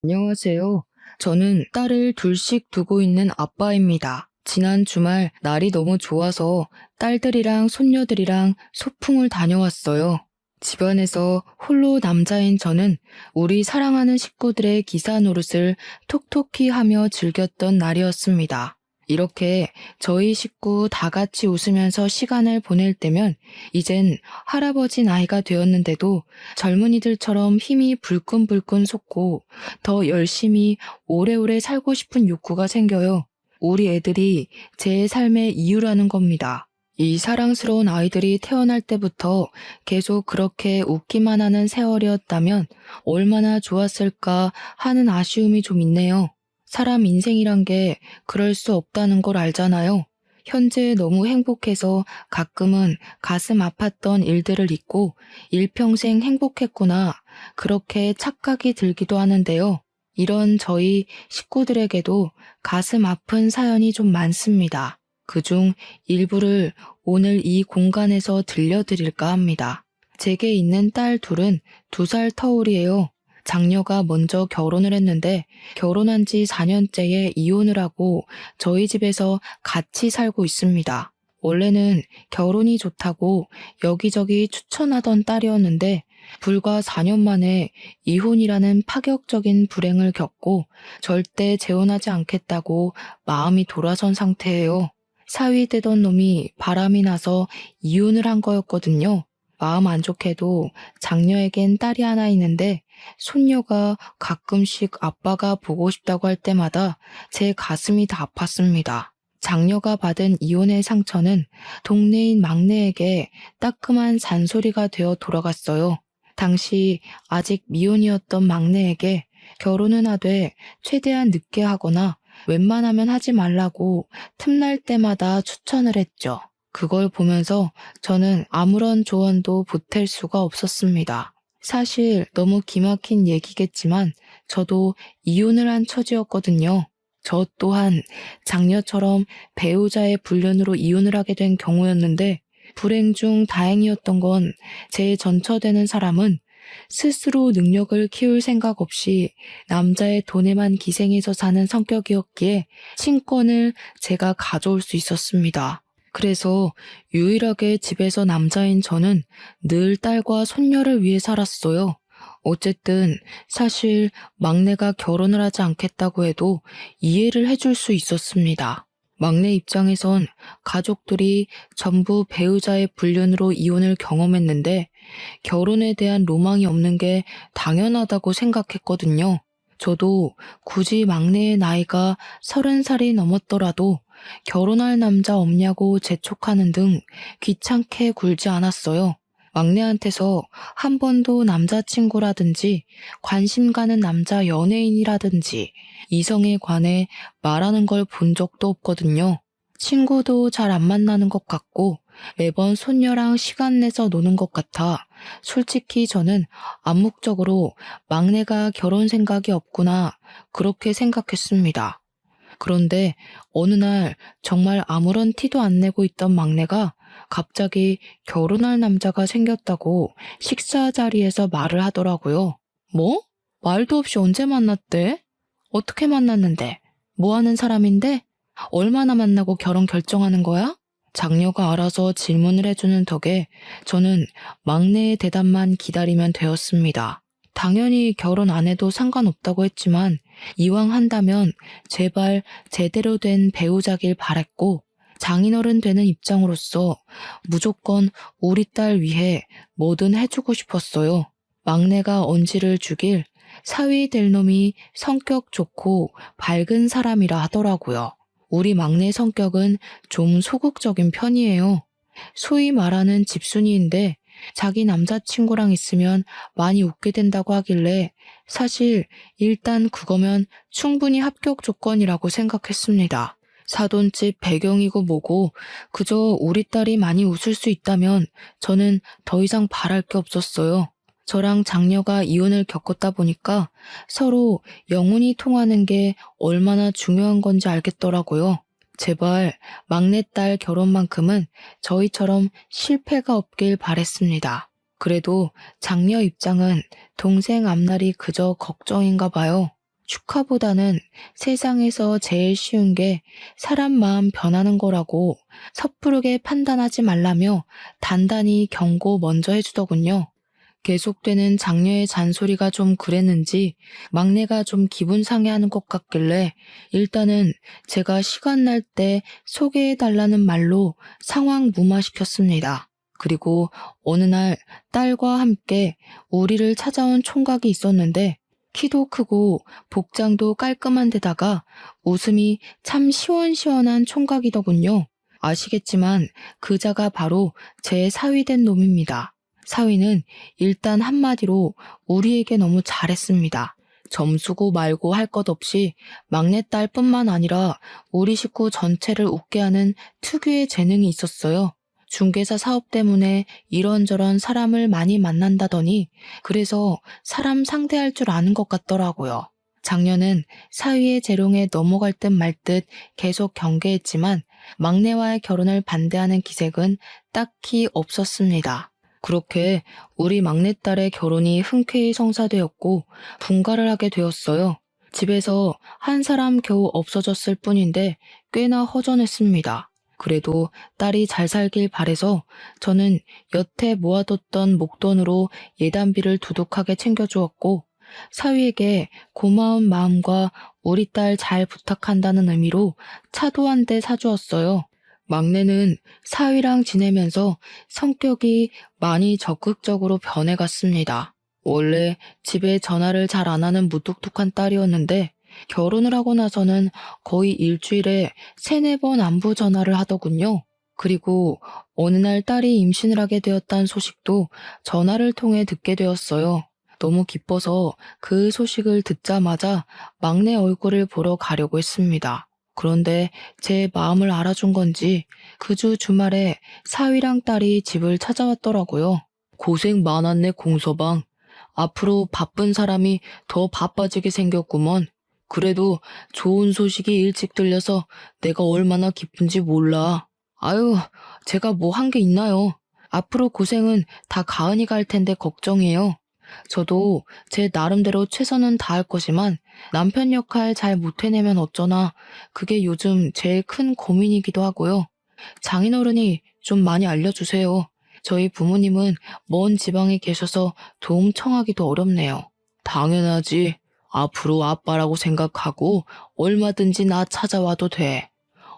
안녕하세요. 저는 딸을 둘씩 두고 있는 아빠입니다. 지난 주말 날이 너무 좋아서 딸들이랑 손녀들이랑 소풍을 다녀왔어요. 집안에서 홀로 남자인 저는 우리 사랑하는 식구들의 기사 노릇을 톡톡히 하며 즐겼던 날이었습니다. 이렇게 저희 식구 다 같이 웃으면서 시간을 보낼 때면 이젠 할아버지 나이가 되었는데도 젊은이들처럼 힘이 불끈불끈 솟고 더 열심히 오래오래 살고 싶은 욕구가 생겨요. 우리 애들이 제 삶의 이유라는 겁니다. 이 사랑스러운 아이들이 태어날 때부터 계속 그렇게 웃기만 하는 세월이었다면 얼마나 좋았을까 하는 아쉬움이 좀 있네요. 사람 인생이란 게 그럴 수 없다는 걸 알잖아요. 현재 너무 행복해서 가끔은 가슴 아팠던 일들을 잊고 일평생 행복했구나, 그렇게 착각이 들기도 하는데요. 이런 저희 식구들에게도 가슴 아픈 사연이 좀 많습니다. 그중 일부를 오늘 이 공간에서 들려드릴까 합니다. 제게 있는 딸 둘은 2살 터울이에요. 장녀가 먼저 결혼을 했는데 결혼한 지 4년째에 이혼을 하고 저희 집에서 같이 살고 있습니다. 원래는 결혼이 좋다고 여기저기 추천하던 딸이었는데 불과 4년 만에 이혼이라는 파격적인 불행을 겪고 절대 재혼하지 않겠다고 마음이 돌아선 상태예요. 사위되던 놈이 바람이 나서 이혼을 한 거였거든요. 마음 안 좋게도 장녀에겐 딸이 하나 있는데 손녀가 가끔씩 아빠가 보고 싶다고 할 때마다 제 가슴이 다 아팠습니다. 장녀가 받은 이혼의 상처는 동네인 막내에게 따끔한 잔소리가 되어 돌아갔어요. 당시 아직 미혼이었던 막내에게 결혼은 하되 최대한 늦게 하거나 웬만하면 하지 말라고 틈날 때마다 추천을 했죠. 그걸 보면서 저는 아무런 조언도 보탤 수가 없었습니다. 사실 너무 기막힌 얘기겠지만 저도 이혼을 한 처지였거든요. 저 또한 장녀처럼 배우자의 불륜으로 이혼을 하게 된 경우였는데 불행 중 다행이었던 건 제 전처되는 사람은 스스로 능력을 키울 생각 없이 남자의 돈에만 기생해서 사는 성격이었기에 친권을 제가 가져올 수 있었습니다. 그래서 유일하게 집에서 남자인 저는 늘 딸과 손녀를 위해 살았어요. 어쨌든 사실 막내가 결혼을 하지 않겠다고 해도 이해를 해줄 수 있었습니다. 막내 입장에선 가족들이 전부 배우자의 불륜으로 이혼을 경험했는데 결혼에 대한 로망이 없는 게 당연하다고 생각했거든요. 저도 굳이 막내의 나이가 30살이 넘었더라도 결혼할 남자 없냐고 재촉하는 등 귀찮게 굴지 않았어요. 막내한테서 한 번도 남자친구라든지 관심 가는 남자 연예인이라든지 이성에 관해 말하는 걸 본 적도 없거든요. 친구도 잘 안 만나는 것 같고 매번 손녀랑 시간 내서 노는 것 같아 솔직히 저는 암묵적으로 막내가 결혼 생각이 없구나, 그렇게 생각했습니다. 그런데 어느 날 정말 아무런 티도 안 내고 있던 막내가 갑자기 결혼할 남자가 생겼다고 식사 자리에서 말을 하더라고요. 뭐? 말도 없이 언제 만났대? 어떻게 만났는데? 뭐 하는 사람인데? 얼마나 만나고 결혼 결정하는 거야? 장녀가 알아서 질문을 해주는 덕에 저는 막내의 대답만 기다리면 되었습니다. 당연히 결혼 안 해도 상관없다고 했지만 이왕 한다면 제발 제대로 된 배우자길 바랬고 장인어른 되는 입장으로서 무조건 우리 딸 위해 뭐든 해주고 싶었어요. 막내가 언지를 주길 사위 될 놈이 성격 좋고 밝은 사람이라 하더라고요. 우리 막내 성격은 좀 소극적인 편이에요. 소위 말하는 집순이인데 자기 남자친구랑 있으면 많이 웃게 된다고 하길래 사실 일단 그거면 충분히 합격 조건이라고 생각했습니다. 사돈집 배경이고 뭐고 그저 우리 딸이 많이 웃을 수 있다면 저는 더 이상 바랄 게 없었어요. 저랑 장녀가 이혼을 겪었다 보니까 서로 영혼이 통하는 게 얼마나 중요한 건지 알겠더라고요. 제발 막내딸 결혼만큼은 저희처럼 실패가 없길 바랬습니다. 그래도 장녀 입장은 동생 앞날이 그저 걱정인가 봐요. 축하보다는 세상에서 제일 쉬운 게 사람 마음 변하는 거라고 섣부르게 판단하지 말라며 단단히 경고 먼저 해주더군요. 계속되는 장녀의 잔소리가 좀 그랬는지 막내가 좀 기분 상해하는 것 같길래 일단은 제가 시간 날 때 소개해달라는 말로 상황 무마시켰습니다. 그리고 어느 날 딸과 함께 우리를 찾아온 총각이 있었는데 키도 크고 복장도 깔끔한 데다가 웃음이 참 시원시원한 총각이더군요. 아시겠지만 그자가 바로 제 사위된 놈입니다. 사위는 일단 한마디로 우리에게 너무 잘했습니다. 점수고 말고 할 것 없이 막내딸뿐만 아니라 우리 식구 전체를 웃게 하는 특유의 재능이 있었어요. 중개사 사업 때문에 이런저런 사람을 많이 만난다더니 그래서 사람 상대할 줄 아는 것 같더라고요. 작년은 사위의 재롱에 넘어갈 듯 말 듯 계속 경계했지만 막내와의 결혼을 반대하는 기색은 딱히 없었습니다. 그렇게 우리 막내딸의 결혼이 흔쾌히 성사되었고 분가를 하게 되었어요. 집에서 한 사람 겨우 없어졌을 뿐인데 꽤나 허전했습니다. 그래도 딸이 잘 살길 바래서 저는 여태 모아뒀던 목돈으로 예단비를 두둑하게 챙겨주었고 사위에게 고마운 마음과 우리 딸 잘 부탁한다는 의미로 차도 한 대 사주었어요. 막내는 사위랑 지내면서 성격이 많이 적극적으로 변해갔습니다. 원래 집에 전화를 잘 안 하는 무뚝뚝한 딸이었는데 결혼을 하고 나서는 거의 일주일에 3-4번 안부 전화를 하더군요. 그리고 어느 날 딸이 임신을 하게 되었다는 소식도 전화를 통해 듣게 되었어요. 너무 기뻐서 그 소식을 듣자마자 막내 얼굴을 보러 가려고 했습니다. 그런데 제 마음을 알아준 건지 그 주 주말에 사위랑 딸이 집을 찾아왔더라고요. 고생 많았네 공서방. 앞으로 바쁜 사람이 더 바빠지게 생겼구먼. 그래도 좋은 소식이 일찍 들려서 내가 얼마나 기쁜지 몰라. 아유, 제가 뭐 한 게 있나요? 앞으로 고생은 다 가은이가 할 텐데 걱정이에요. 저도 제 나름대로 최선은 다할 거지만 남편 역할 잘 못 해내면 어쩌나 그게 요즘 제일 큰 고민이기도 하고요. 장인어른이 좀 많이 알려주세요. 저희 부모님은 먼 지방에 계셔서 도움 청하기도 어렵네요. 당연하지. 앞으로 아빠라고 생각하고 얼마든지 나 찾아와도 돼.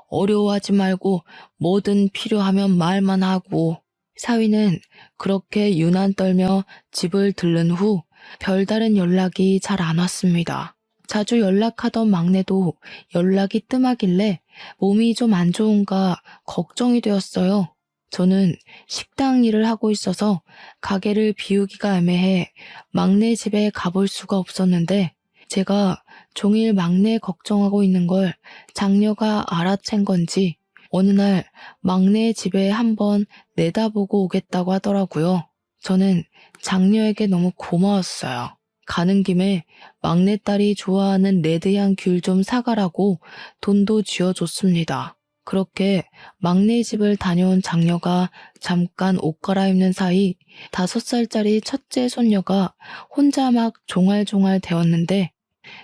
어려워하지 말고 뭐든 필요하면 말만 하고. 사위는 그렇게 유난 떨며 집을 들른 후 별다른 연락이 잘 안 왔습니다. 자주 연락하던 막내도 연락이 뜸하길래 몸이 좀 안 좋은가 걱정이 되었어요. 저는 식당 일을 하고 있어서 가게를 비우기가 애매해 막내 집에 가볼 수가 없었는데 제가 종일 막내 걱정하고 있는 걸 장녀가 알아챈 건지 어느 날 막내 집에 한번 내다보고 오겠다고 하더라고요. 저는 장녀에게 너무 고마웠어요. 가는 김에 막내딸이 좋아하는 레드향 귤 좀 사가라고 돈도 쥐어줬습니다. 그렇게 막내 집을 다녀온 장녀가 잠깐 옷 갈아입는 사이 5살짜리 첫째 손녀가 혼자 막 종알종알 대었는데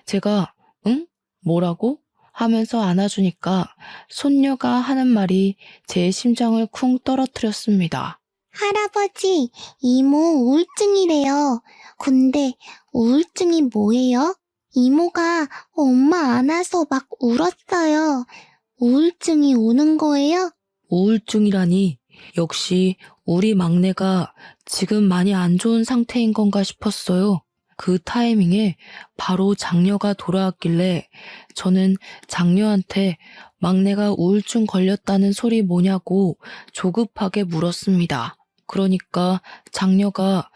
제가 응? 뭐라고? 하면서 안아주니까 손녀가 하는 말이 제 심장을 쿵 떨어뜨렸습니다. 할아버지, 이모 우울증이래요. 근데 우울증이 뭐예요? 이모가 엄마 안아서 막 울었어요. 우울증이 오는 거예요? 우울증이라니 역시 우리 막내가 지금 많이 안 좋은 상태인 건가 싶었어요. 그 타이밍에 바로 장녀가 돌아왔길래 저는 장녀한테 막내가 우울증 걸렸다는 소리 뭐냐고 조급하게 물었습니다. 그러니까 장녀가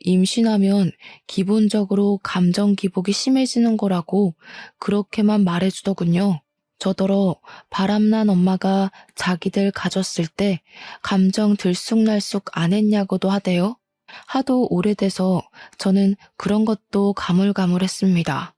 임신하면 기본적으로 감정 기복이 심해지는 거라고 그렇게만 말해주더군요. 저더러 바람난 엄마가 자기들 가졌을 때 감정 들쑥날쑥 안 했냐고도 하대요. 하도 오래돼서 저는 그런 것도 가물가물했습니다.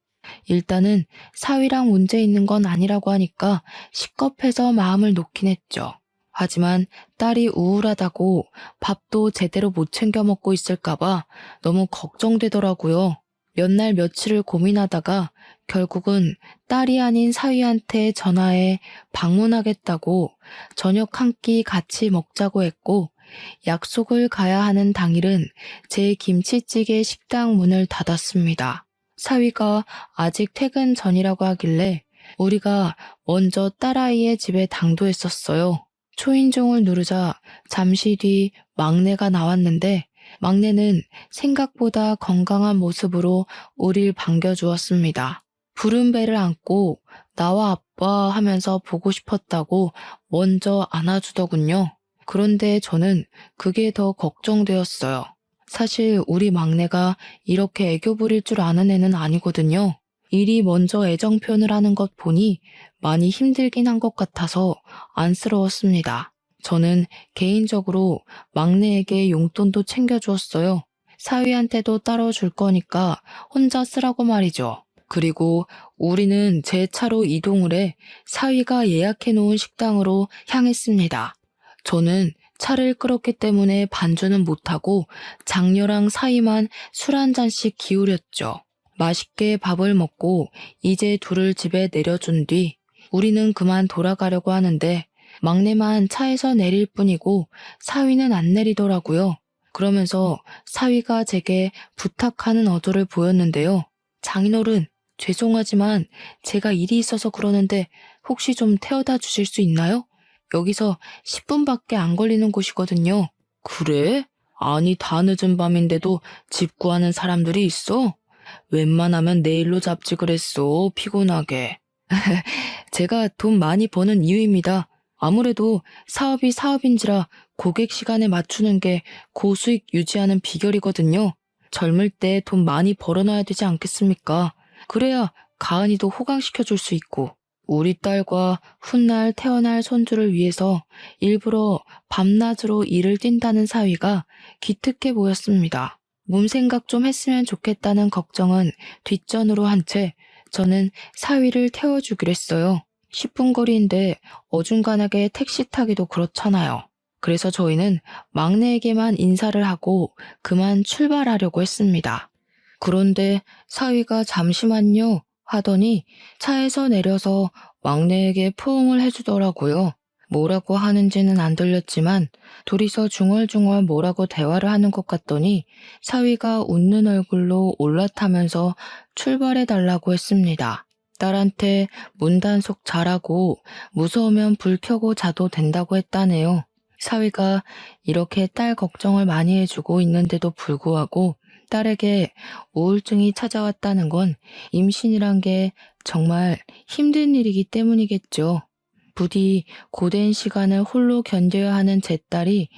일단은 사위랑 문제 있는 건 아니라고 하니까 식겁해서 마음을 놓긴 했죠. 하지만 딸이 우울하다고 밥도 제대로 못 챙겨 먹고 있을까봐 너무 걱정되더라고요. 몇 날 며칠을 고민하다가 결국은 딸이 아닌 사위한테 전화해 방문하겠다고 저녁 한 끼 같이 먹자고 했고, 약속을 가야 하는 당일은 제 김치찌개 식당 문을 닫았습니다. 사위가 아직 퇴근 전이라고 하길래 우리가 먼저 딸아이의 집에 당도했었어요. 초인종을 누르자 잠시 뒤 막내가 나왔는데, 막내는 생각보다 건강한 모습으로 우릴 반겨주었습니다. 푸른 배를 안고 나와 아빠 하면서 보고 싶었다고 먼저 안아주더군요. 그런데 저는 그게 더 걱정되었어요. 사실 우리 막내가 이렇게 애교 부릴 줄 아는 애는 아니거든요. 일이 먼저 애정 표현을 하는 것 보니 많이 힘들긴 한 것 같아서 안쓰러웠습니다. 저는 개인적으로 막내에게 용돈도 챙겨주었어요. 사위한테도 따로 줄 거니까 혼자 쓰라고 말이죠. 그리고 우리는 제 차로 이동을 해 사위가 예약해 놓은 식당으로 향했습니다. 저는 차를 끌었기 때문에 반주는 못하고 장녀랑 사위만 술 한 잔씩 기울였죠. 맛있게 밥을 먹고 이제 둘을 집에 내려준 뒤 우리는 그만 돌아가려고 하는데, 막내만 차에서 내릴 뿐이고 사위는 안 내리더라고요. 그러면서 사위가 제게 부탁하는 어조를 보였는데요. 장인어른, 죄송하지만 제가 일이 있어서 그러는데 혹시 좀 태워다 주실 수 있나요? 여기서 10분밖에 안 걸리는 곳이거든요. 그래? 아니, 다 늦은 밤인데도 집 구하는 사람들이 있어? 웬만하면 내일로 잡지 그랬어, 피곤하게. 제가 돈 많이 버는 이유입니다. 아무래도 사업이 사업인지라 고객 시간에 맞추는 게 고수익 유지하는 비결이거든요. 젊을 때 돈 많이 벌어놔야 되지 않겠습니까? 그래야 가은이도 호강시켜줄 수 있고, 우리 딸과 훗날 태어날 손주를 위해서 일부러 밤낮으로 일을 뛴다는 사위가 기특해 보였습니다. 몸생각 좀 했으면 좋겠다는 걱정은 뒷전으로 한 채 저는 사위를 태워주기로 했어요. 10분 거리인데 어중간하게 택시 타기도 그렇잖아요. 그래서 저희는 막내에게만 인사를 하고 그만 출발하려고 했습니다. 그런데 사위가 잠시만요 하더니 차에서 내려서 막내에게 포옹을 해주더라고요. 뭐라고 하는지는 안 들렸지만 둘이서 중얼중얼 뭐라고 대화를 하는 것 같더니 사위가 웃는 얼굴로 올라타면서 출발해달라고 했습니다. 딸한테 문단속 잘하고 무서우면 불 켜고 자도 된다고 했다네요. 사위가 이렇게 딸 걱정을 많이 해주고 있는데도 불구하고 딸에게 우울증이 찾아왔다는 건 임신이란 게 정말 힘든 일이기 때문이겠죠. 부디 고된 시간을 홀로 견뎌야 하는 제 딸이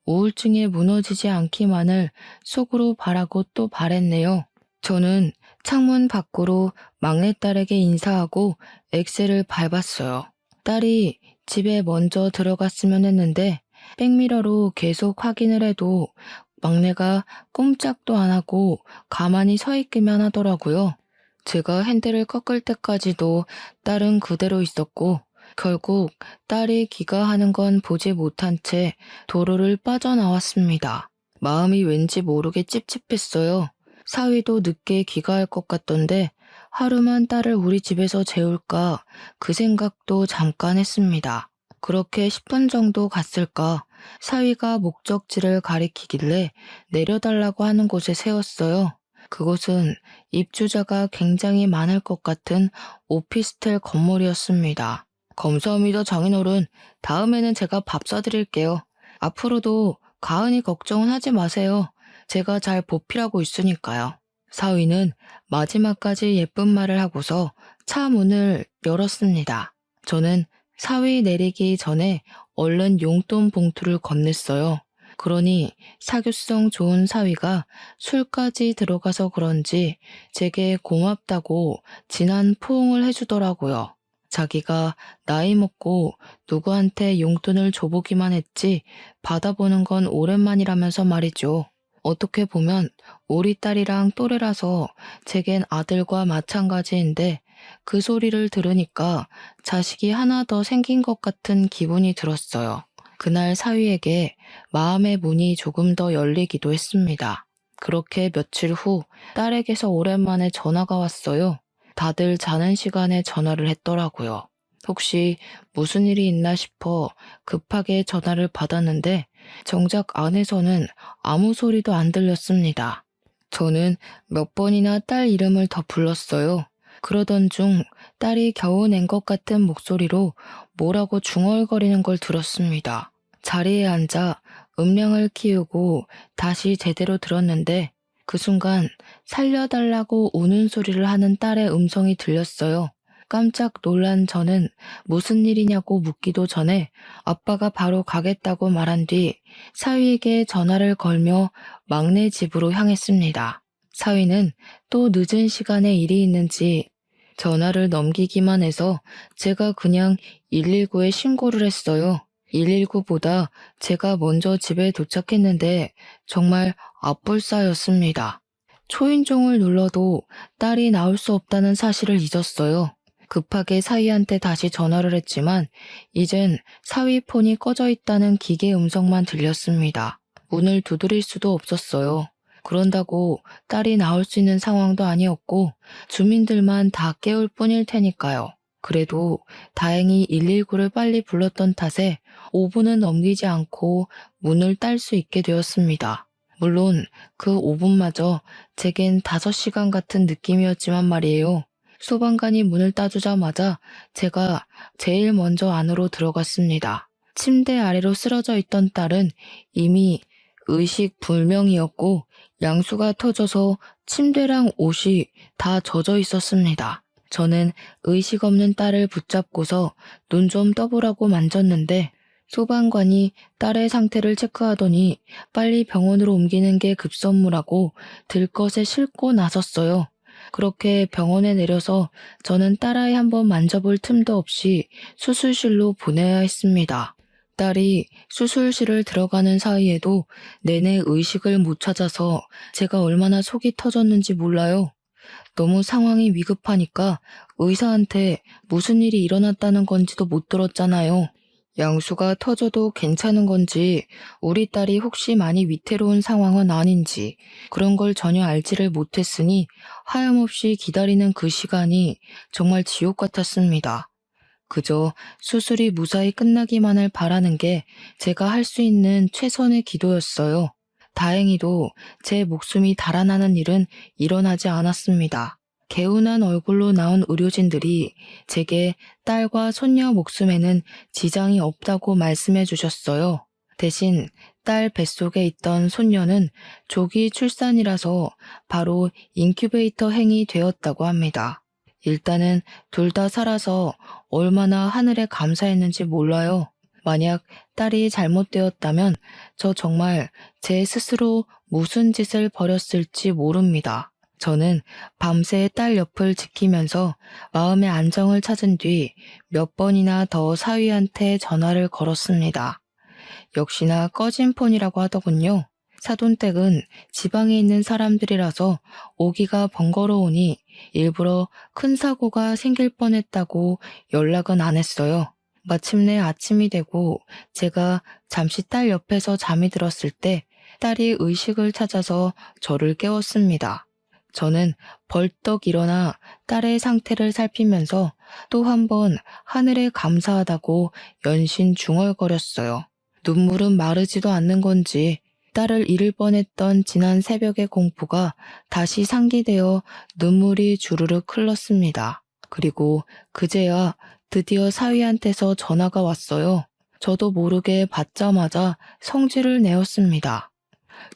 우울증에 무너지지 않기만을 속으로 바라고 또 바랬네요. 저는 창문 밖으로 막내딸에게 인사하고 엑셀을 밟았어요. 딸이 집에 먼저 들어갔으면 했는데 백미러로 계속 확인을 해도 막내가 꼼짝도 안 하고 가만히 서 있기만 하더라고요. 제가 핸들을 꺾을 때까지도 딸은 그대로 있었고, 결국 딸이 귀가하는 건 보지 못한 채 도로를 빠져나왔습니다. 마음이 왠지 모르게 찝찝했어요. 사위도 늦게 귀가할 것 같던데 하루만 딸을 우리 집에서 재울까 그 생각도 잠깐 했습니다. 그렇게 10분 정도 갔을까 사위가 목적지를 가리키길래 내려달라고 하는 곳에 세웠어요. 그곳은 입주자가 굉장히 많을 것 같은 오피스텔 건물이었습니다. 감사합니다, 장인어른. 다음에는 제가 밥 사드릴게요. 앞으로도 가은이 걱정은 하지 마세요. 제가 잘 보필하고 있으니까요. 사위는 마지막까지 예쁜 말을 하고서 차 문을 열었습니다. 저는 사위 내리기 전에 얼른 용돈 봉투를 건넸어요. 그러니 사교성 좋은 사위가 술까지 들어가서 그런지 제게 고맙다고 진한 포옹을 해주더라고요. 자기가 나이 먹고 누구한테 용돈을 줘보기만 했지 받아보는 건 오랜만이라면서 말이죠. 어떻게 보면 우리 딸이랑 또래라서 제겐 아들과 마찬가지인데 그 소리를 들으니까 자식이 하나 더 생긴 것 같은 기분이 들었어요. 그날 사위에게 마음의 문이 조금 더 열리기도 했습니다. 그렇게 며칠 후 딸에게서 오랜만에 전화가 왔어요. 다들 자는 시간에 전화를 했더라고요. 혹시 무슨 일이 있나 싶어 급하게 전화를 받았는데 정작 안에서는 아무 소리도 안 들렸습니다. 저는 몇 번이나 딸 이름을 더 불렀어요. 그러던 중 딸이 겨우 낸 것 같은 목소리로 뭐라고 중얼거리는 걸 들었습니다. 자리에 앉아 음량을 키우고 다시 제대로 들었는데 그 순간 살려달라고 우는 소리를 하는 딸의 음성이 들렸어요. 깜짝 놀란 저는 무슨 일이냐고 묻기도 전에 아빠가 바로 가겠다고 말한 뒤 사위에게 전화를 걸며 막내 집으로 향했습니다. 사위는 또 늦은 시간에 일이 있는지 전화를 넘기기만 해서 제가 그냥 119에 신고를 했어요. 119보다 제가 먼저 집에 도착했는데 정말 앞불싸였습니다. 초인종을 눌러도 딸이 나올 수 없다는 사실을 잊었어요. 급하게 사위한테 다시 전화를 했지만 이젠 사위 폰이 꺼져 있다는 기계 음성만 들렸습니다. 문을 두드릴 수도 없었어요. 그런다고 딸이 나올 수 있는 상황도 아니었고 주민들만 다 깨울 뿐일 테니까요. 그래도 다행히 119를 빨리 불렀던 탓에 5분은 넘기지 않고 문을 딸 수 있게 되었습니다. 물론 그 5분마저 제겐 5시간 같은 느낌이었지만 말이에요. 소방관이 문을 따주자마자 제가 제일 먼저 안으로 들어갔습니다. 침대 아래로 쓰러져 있던 딸은 이미 의식 불명이었고 양수가 터져서 침대랑 옷이 다 젖어 있었습니다. 저는 의식 없는 딸을 붙잡고서 눈 좀 떠보라고 만졌는데 소방관이 딸의 상태를 체크하더니 빨리 병원으로 옮기는 게 급선무라고 들것에 싣고 나섰어요. 그렇게 병원에 내려서 저는 딸아이 한번 만져볼 틈도 없이 수술실로 보내야 했습니다. 딸이 수술실을 들어가는 사이에도 내내 의식을 못 찾아서 제가 얼마나 속이 터졌는지 몰라요. 너무 상황이 위급하니까 의사한테 무슨 일이 일어났다는 건지도 못 들었잖아요. 양수가 터져도 괜찮은 건지 우리 딸이 혹시 많이 위태로운 상황은 아닌지 그런 걸 전혀 알지를 못했으니 하염없이 기다리는 그 시간이 정말 지옥 같았습니다. 그저 수술이 무사히 끝나기만을 바라는 게 제가 할 수 있는 최선의 기도였어요. 다행히도 제 목숨이 달아나는 일은 일어나지 않았습니다. 개운한 얼굴로 나온 의료진들이 제게 딸과 손녀 목숨에는 지장이 없다고 말씀해 주셨어요. 대신 딸 뱃속에 있던 손녀는 조기 출산이라서 바로 인큐베이터 행이 되었다고 합니다. 일단은 둘 다 살아서 얼마나 하늘에 감사했는지 몰라요. 만약 딸이 잘못되었다면 저 정말 제 스스로 무슨 짓을 벌였을지 모릅니다. 저는 밤새 딸 옆을 지키면서 마음의 안정을 찾은 뒤 몇 번이나 더 사위한테 전화를 걸었습니다. 역시나 꺼진 폰이라고 하더군요. 사돈댁은 지방에 있는 사람들이라서 오기가 번거로우니 일부러 큰 사고가 생길 뻔했다고 연락은 안 했어요. 마침내 아침이 되고 제가 잠시 딸 옆에서 잠이 들었을 때 딸이 의식을 찾아서 저를 깨웠습니다. 저는 벌떡 일어나 딸의 상태를 살피면서 또 한 번 하늘에 감사하다고 연신 중얼거렸어요. 눈물은 마르지도 않는 건지 딸을 잃을 뻔했던 지난 새벽의 공포가 다시 상기되어 눈물이 주르륵 흘렀습니다. 그리고 그제야 드디어 사위한테서 전화가 왔어요. 저도 모르게 받자마자 성질을 내었습니다.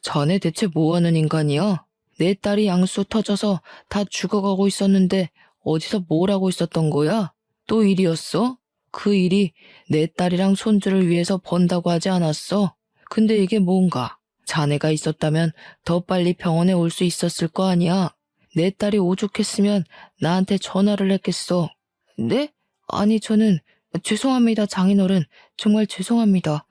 자네 대체 뭐하는 인간이야? 내 딸이 양수 터져서 다 죽어가고 있었는데 어디서 뭘 하고 있었던 거야? 또 일이었어? 그 일이 내 딸이랑 손주를 위해서 번다고 하지 않았어? 근데 이게 뭔가? 자네가 있었다면 더 빨리 병원에 올 수 있었을 거 아니야? 내 딸이 오죽했으면 나한테 전화를 했겠어. 네? 아니 저는 죄송합니다 장인어른. 정말 죄송합니다.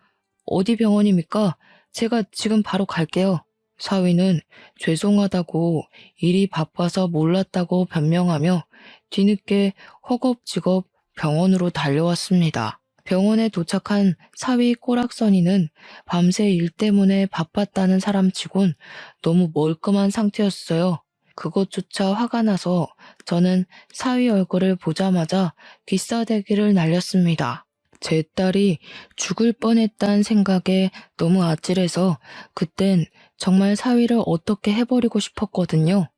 어디 병원입니까? 제가 지금 바로 갈게요. 사위는 죄송하다고 일이 바빠서 몰랐다고 변명하며 뒤늦게 허겁지겁 병원으로 달려왔습니다. 병원에 도착한 사위 꼬락서니는 밤새 일 때문에 바빴다는 사람치곤 너무 멀끔한 상태였어요. 그것조차 화가 나서 저는 사위 얼굴을 보자마자 귀싸대기를 날렸습니다. 제 딸이 죽을 뻔했다는 생각에 너무 아찔해서 그땐 정말 사위를 어떻게 해버리고 싶었거든요.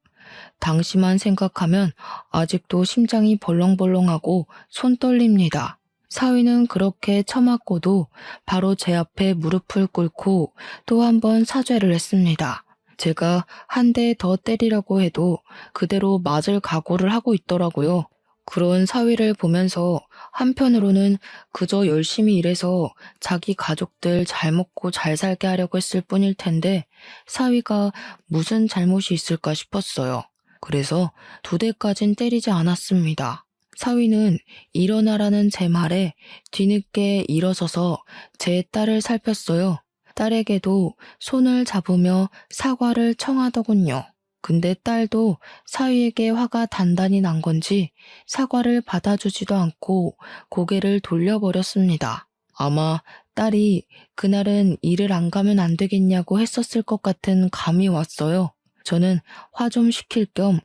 당시만 생각하면 아직도 심장이 벌렁벌렁하고 손 떨립니다. 사위는 그렇게 처맞고도 바로 제 앞에 무릎을 꿇고 또 한 번 사죄를 했습니다. 제가 한 대 더 때리라고 해도 그대로 맞을 각오를 하고 있더라고요. 그런 사위를 보면서 한편으로는 그저 열심히 일해서 자기 가족들 잘 먹고 잘 살게 하려고 했을 뿐일 텐데 사위가 무슨 잘못이 있을까 싶었어요. 그래서 2대까진 때리지 않았습니다. 사위는 일어나라는 제 말에 뒤늦게 일어서서 제 딸을 살폈어요. 딸에게도 손을 잡으며 사과를 청하더군요. 근데 딸도 사위에게 화가 단단히 난 건지 사과를 받아주지도 않고 고개를 돌려버렸습니다. 아마 딸이 그날은 일을 안 가면 안 되겠냐고 했었을 것 같은 감이 왔어요. 저는 화 좀 식힐 겸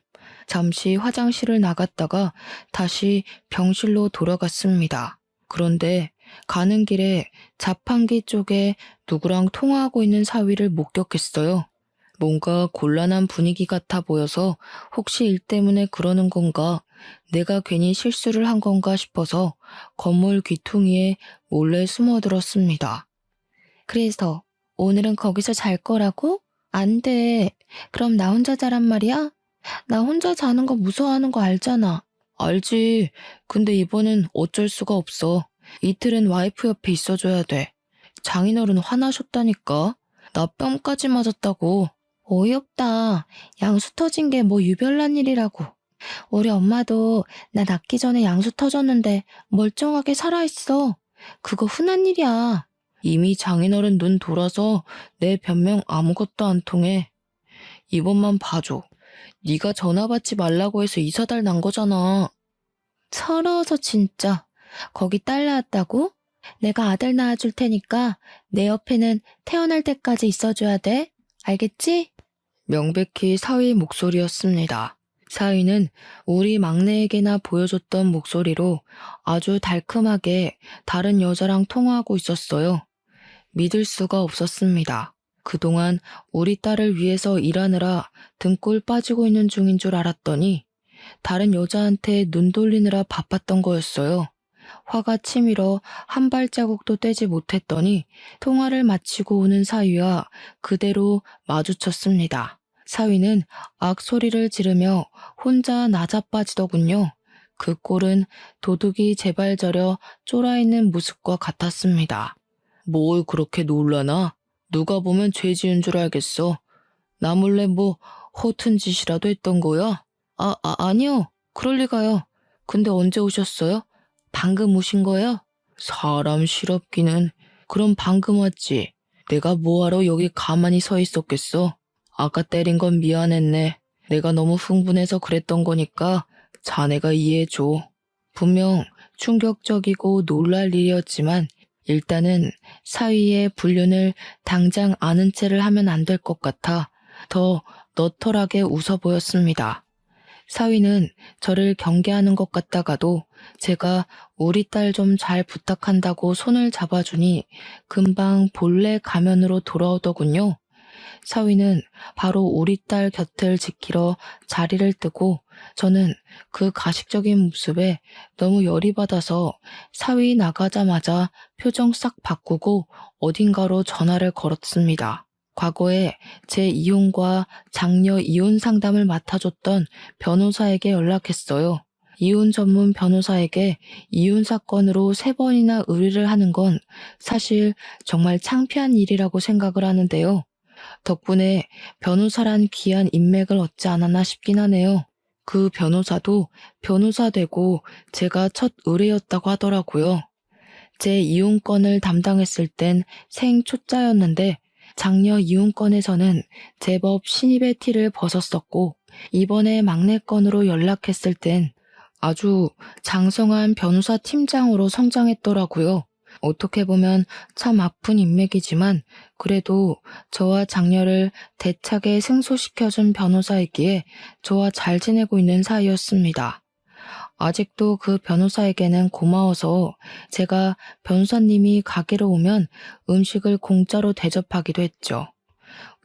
잠시 화장실을 나갔다가 다시 병실로 돌아갔습니다. 그런데 가는 길에 자판기 쪽에 누구랑 통화하고 있는 사위를 목격했어요. 뭔가 곤란한 분위기 같아 보여서 혹시 일 때문에 그러는 건가, 내가 괜히 실수를 한 건가 싶어서 건물 귀퉁이에 몰래 숨어들었습니다. 그래서 오늘은 거기서 잘 거라고? 안 돼. 그럼 나 혼자 자란 말이야? 나 혼자 자는 거 무서워하는 거 알잖아. 알지. 근데 이번엔 어쩔 수가 없어. 이틀은 와이프 옆에 있어줘야 돼. 장인어른 화나셨다니까. 나 뺨까지 맞았다고. 어이없다. 양수 터진 게 뭐 유별난 일이라고. 우리 엄마도 나 낳기 전에 양수 터졌는데 멀쩡하게 살아있어. 그거 흔한 일이야. 이미 장인어른 눈 돌아서 내 변명 아무것도 안 통해. 이번만 봐줘. 네가 전화 받지 말라고 해서 이사달 난 거잖아. 서러워서 진짜. 거기 딸 낳았다고? 내가 아들 낳아줄 테니까 내 옆에는 태어날 때까지 있어줘야 돼. 알겠지? 명백히 사위 목소리였습니다. 사위는 우리 막내에게나 보여줬던 목소리로 아주 달큼하게 다른 여자랑 통화하고 있었어요. 믿을 수가 없었습니다. 그동안 우리 딸을 위해서 일하느라 등골 빠지고 있는 중인 줄 알았더니 다른 여자한테 눈 돌리느라 바빴던 거였어요. 화가 치밀어 한 발자국도 떼지 못했더니 통화를 마치고 오는 사위와 그대로 마주쳤습니다. 사위는 악소리를 지르며 혼자 나자빠지더군요. 그 꼴은 도둑이 제발 저려 쫄아있는 모습과 같았습니다. 뭘 그렇게 놀라나? 누가 보면 죄 지은 줄 알겠어. 나 몰래 뭐 허튼 짓이라도 했던 거야? 아니요. 그럴 리가요. 근데 언제 오셨어요? 방금 오신 거예요? 사람 실없기는. 그럼 방금 왔지. 내가 뭐하러 여기 가만히 서 있었겠어? 아까 때린 건 미안했네. 내가 너무 흥분해서 그랬던 거니까 자네가 이해해줘. 분명 충격적이고 놀랄 일이었지만 일단은 사위의 불륜을 당장 아는 체를 하면 안 될 것 같아 더 너털하게 웃어 보였습니다. 사위는 저를 경계하는 것 같다가도 제가 우리 딸 좀 잘 부탁한다고 손을 잡아주니 금방 본래 가면으로 돌아오더군요. 사위는 바로 우리 딸 곁을 지키러 자리를 뜨고 저는 그 가식적인 모습에 너무 열이 받아서 사위 나가자마자 표정 싹 바꾸고 어딘가로 전화를 걸었습니다. 과거에 제 이혼과 장녀 이혼 상담을 맡아줬던 변호사에게 연락했어요. 이혼 전문 변호사에게 이혼 사건으로 3번이나 의뢰를 하는 건 사실 정말 창피한 일이라고 생각을 하는데요. 덕분에 변호사란 귀한 인맥을 얻지 않았나 싶긴 하네요. 그 변호사도 변호사 되고 제가 첫 의뢰였다고 하더라고요. 제 이혼권을 담당했을 땐 생초짜였는데 장녀 이혼권에서는 제법 신입의 티를 벗었었고 이번에 막내건으로 연락했을 땐 아주 장성한 변호사 팀장으로 성장했더라고요. 어떻게 보면 참 아픈 인맥이지만 그래도 저와 장녀를 대차게 승소시켜준 변호사이기에 저와 잘 지내고 있는 사이였습니다. 아직도 그 변호사에게는 고마워서 제가 변호사님이 가게로 오면 음식을 공짜로 대접하기도 했죠.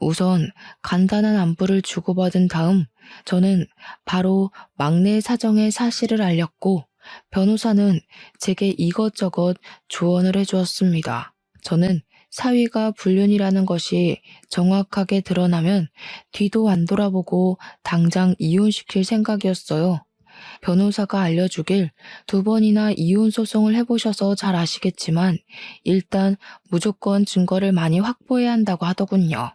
우선 간단한 안부를 주고받은 다음 저는 바로 막내 사정의 사실을 알렸고 변호사는 제게 이것저것 조언을 해주었습니다. 저는 사위가 불륜이라는 것이 정확하게 드러나면 뒤도 안 돌아보고 당장 이혼시킬 생각이었어요. 변호사가 알려주길 2번이나 이혼 소송을 해보셔서 잘 아시겠지만 일단 무조건 증거를 많이 확보해야 한다고 하더군요.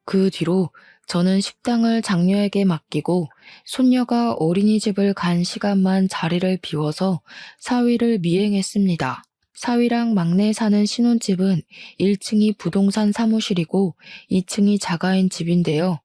그 뒤로 저는 식당을 장녀에게 맡기고 손녀가 어린이집을 간 시간만 자리를 비워서 사위를 미행했습니다. 사위랑 막내 사는 신혼집은 1층이 부동산 사무실이고 2층이 자가인 집인데요.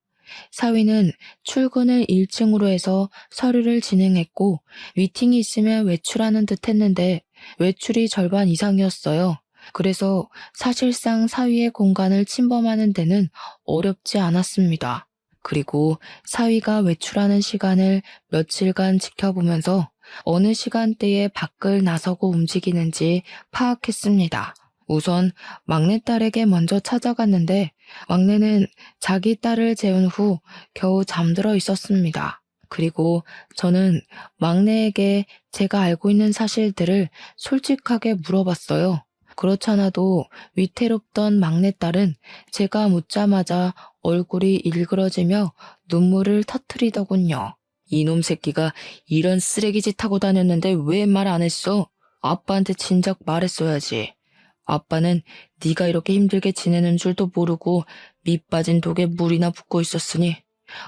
사위는 출근을 1층으로 해서 서류를 진행했고 미팅이 있으면 외출하는 듯 했는데 외출이 절반 이상이었어요. 그래서 사실상 사위의 공간을 침범하는 데는 어렵지 않았습니다. 그리고 사위가 외출하는 시간을 며칠간 지켜보면서 어느 시간대에 밖을 나서고 움직이는지 파악했습니다. 우선 막내딸에게 먼저 찾아갔는데 막내는 자기 딸을 재운 후 겨우 잠들어 있었습니다. 그리고 저는 막내에게 제가 알고 있는 사실들을 솔직하게 물어봤어요. 그렇잖아도 위태롭던 막내딸은 제가 묻자마자 얼굴이 일그러지며 눈물을 터뜨리더군요. 이놈 새끼가 이런 쓰레기짓 하고 다녔는데 왜 말 안 했어? 아빠한테 진작 말했어야지. 아빠는 네가 이렇게 힘들게 지내는 줄도 모르고 밑 빠진 독에 물이나 붓고 있었으니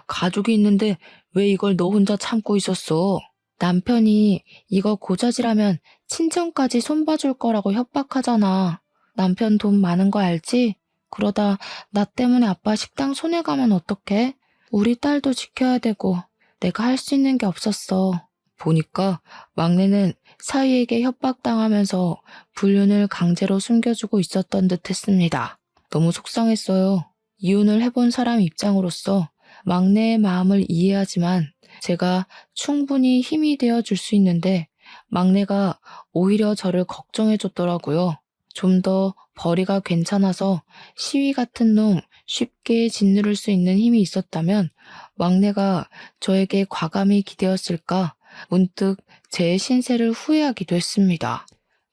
가족이 있는데 왜 이걸 너 혼자 참고 있었어? 남편이 이거 고자질하면 친정까지 손봐줄 거라고 협박하잖아. 남편 돈 많은 거 알지? 그러다 나 때문에 아빠 식당 손해가면 어떡해? 우리 딸도 지켜야 되고 내가 할 수 있는 게 없었어. 보니까 막내는 사위에게 협박당하면서 불륜을 강제로 숨겨주고 있었던 듯 했습니다. 너무 속상했어요. 이혼을 해본 사람 입장으로서 막내의 마음을 이해하지만 제가 충분히 힘이 되어 줄 수 있는데 막내가 오히려 저를 걱정해 줬더라고요. 좀 더 벌이가 괜찮아서 시위 같은 놈 쉽게 짓누를 수 있는 힘이 있었다면 막내가 저에게 과감히 기대었을까 문득 제 신세를 후회하기도 했습니다.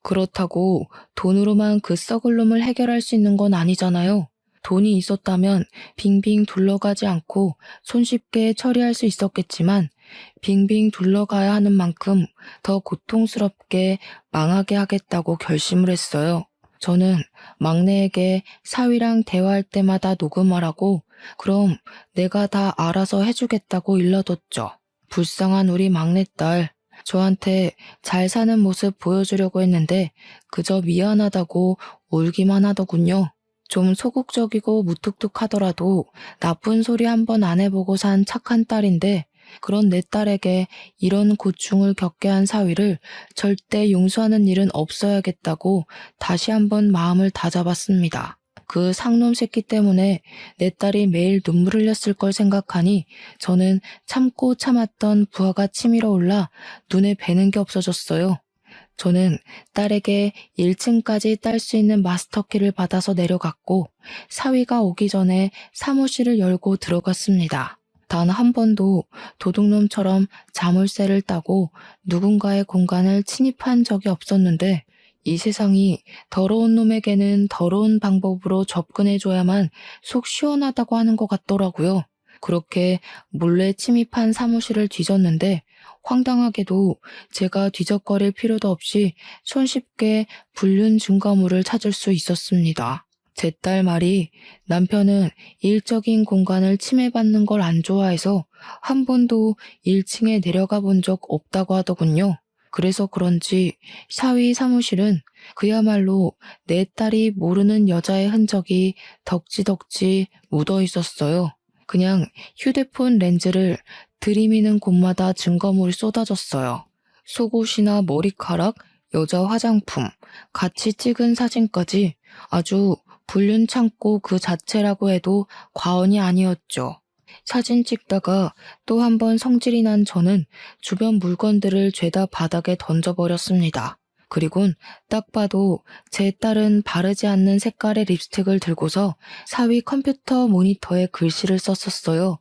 그렇다고 돈으로만 그 썩을 놈을 해결할 수 있는 건 아니잖아요. 돈이 있었다면 빙빙 둘러가지 않고 손쉽게 처리할 수 있었겠지만 빙빙 둘러가야 하는 만큼 더 고통스럽게 망하게 하겠다고 결심을 했어요. 저는 막내에게 사위랑 대화할 때마다 녹음하라고 그럼 내가 다 알아서 해주겠다고 일러뒀죠. 불쌍한 우리 막내딸. 저한테 잘 사는 모습 보여주려고 했는데 그저 미안하다고 울기만 하더군요. 좀 소극적이고 무뚝뚝하더라도 나쁜 소리 한번 안 해보고 산 착한 딸인데 그런 내 딸에게 이런 고충을 겪게 한 사위를 절대 용서하는 일은 없어야겠다고 다시 한번 마음을 다잡았습니다. 그 상놈 새끼 때문에 내 딸이 매일 눈물 흘렸을 걸 생각하니 저는 참고 참았던 부하가 치밀어 올라 눈에 뵈는 게 없어졌어요. 저는 딸에게 1층까지 딸 수 있는 마스터키를 받아서 내려갔고 사위가 오기 전에 사무실을 열고 들어갔습니다. 단 한 번도 도둑놈처럼 자물쇠를 따고 누군가의 공간을 침입한 적이 없었는데 이 세상이 더러운 놈에게는 더러운 방법으로 접근해줘야만 속 시원하다고 하는 것 같더라고요. 그렇게 몰래 침입한 사무실을 뒤졌는데 황당하게도 제가 뒤적거릴 필요도 없이 손쉽게 불륜 증거물을 찾을 수 있었습니다. 제 딸 말이 남편은 일적인 공간을 침해받는 걸 안 좋아해서 한 번도 1층에 내려가 본 적 없다고 하더군요. 그래서 그런지 사위 사무실은 그야말로 내 딸이 모르는 여자의 흔적이 덕지덕지 묻어 있었어요. 그냥 휴대폰 렌즈를 들이미는 곳마다 증거물이 쏟아졌어요. 속옷이나 머리카락, 여자 화장품, 같이 찍은 사진까지 아주 불륜 창고 그 자체라고 해도 과언이 아니었죠. 사진 찍다가 또 한 번 성질이 난 저는 주변 물건들을 죄다 바닥에 던져버렸습니다. 그리곤 딱 봐도 제 딸은 바르지 않는 색깔의 립스틱을 들고서 사위 컴퓨터 모니터에 글씨를 썼었어요.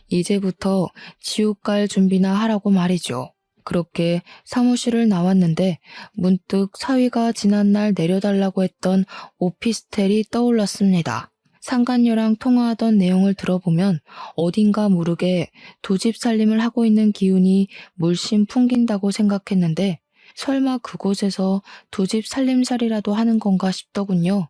이제부터 지옥 갈 준비나 하라고 말이죠. 그렇게 사무실을 나왔는데 문득 사위가 지난날 내려달라고 했던 오피스텔이 떠올랐습니다. 상간녀랑 통화하던 내용을 들어보면 어딘가 모르게 두 집 살림을 하고 있는 기운이 물씬 풍긴다고 생각했는데 설마 그곳에서 두 집 살림살이라도 하는 건가 싶더군요.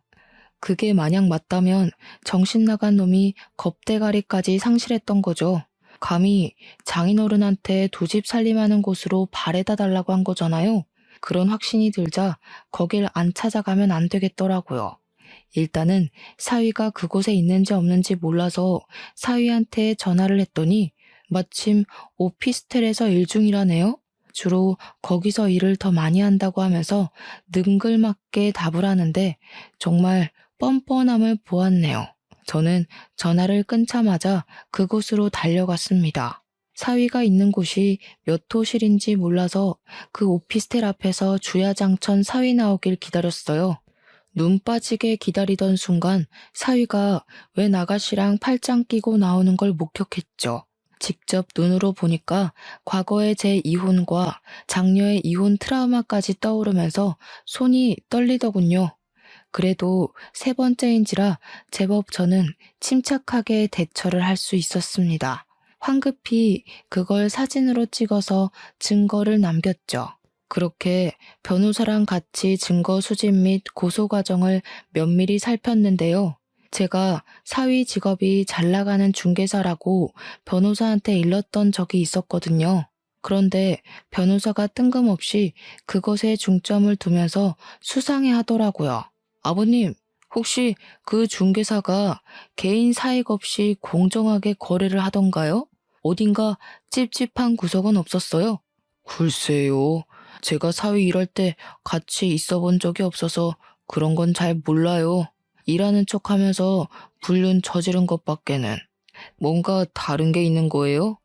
그게 만약 맞다면 정신 나간 놈이 겁대가리까지 상실했던 거죠. 감히 장인어른한테 두 집 살림하는 곳으로 발에다 달라고 한 거잖아요. 그런 확신이 들자 거길 안 찾아가면 안 되겠더라고요. 일단은 사위가 그곳에 있는지 없는지 몰라서 사위한테 전화를 했더니 마침 오피스텔에서 일 중이라네요. 주로 거기서 일을 더 많이 한다고 하면서 능글맞게 답을 하는데 정말 뻔뻔함을 보았네요. 저는 전화를 끊자마자 그곳으로 달려갔습니다. 사위가 있는 곳이 몇 호실인지 몰라서 그 오피스텔 앞에서 주야장천 사위 나오길 기다렸어요. 눈 빠지게 기다리던 순간 사위가 웬 아가씨랑 팔짱 끼고 나오는 걸 목격했죠. 직접 눈으로 보니까 과거의 제 이혼과 장녀의 이혼 트라우마까지 떠오르면서 손이 떨리더군요. 그래도 세 번째인지라 제법 저는 침착하게 대처를 할 수 있었습니다. 황급히 그걸 사진으로 찍어서 증거를 남겼죠. 그렇게 변호사랑 같이 증거 수집 및 고소 과정을 면밀히 살폈는데요. 제가 사위 직업이 잘 나가는 중개사라고 변호사한테 일렀던 적이 있었거든요. 그런데 변호사가 뜬금없이 그것에 중점을 두면서 수상해 하더라고요. 아버님, 혹시 그 중개사가 개인 사익 없이 공정하게 거래를 하던가요? 어딘가 찝찝한 구석은 없었어요? 글쎄요. 제가 사위 일할 때 같이 있어 본 적이 없어서 그런 건 잘 몰라요. 일하는 척 하면서 불륜 저지른 것밖에는. 뭔가 다른 게 있는 거예요?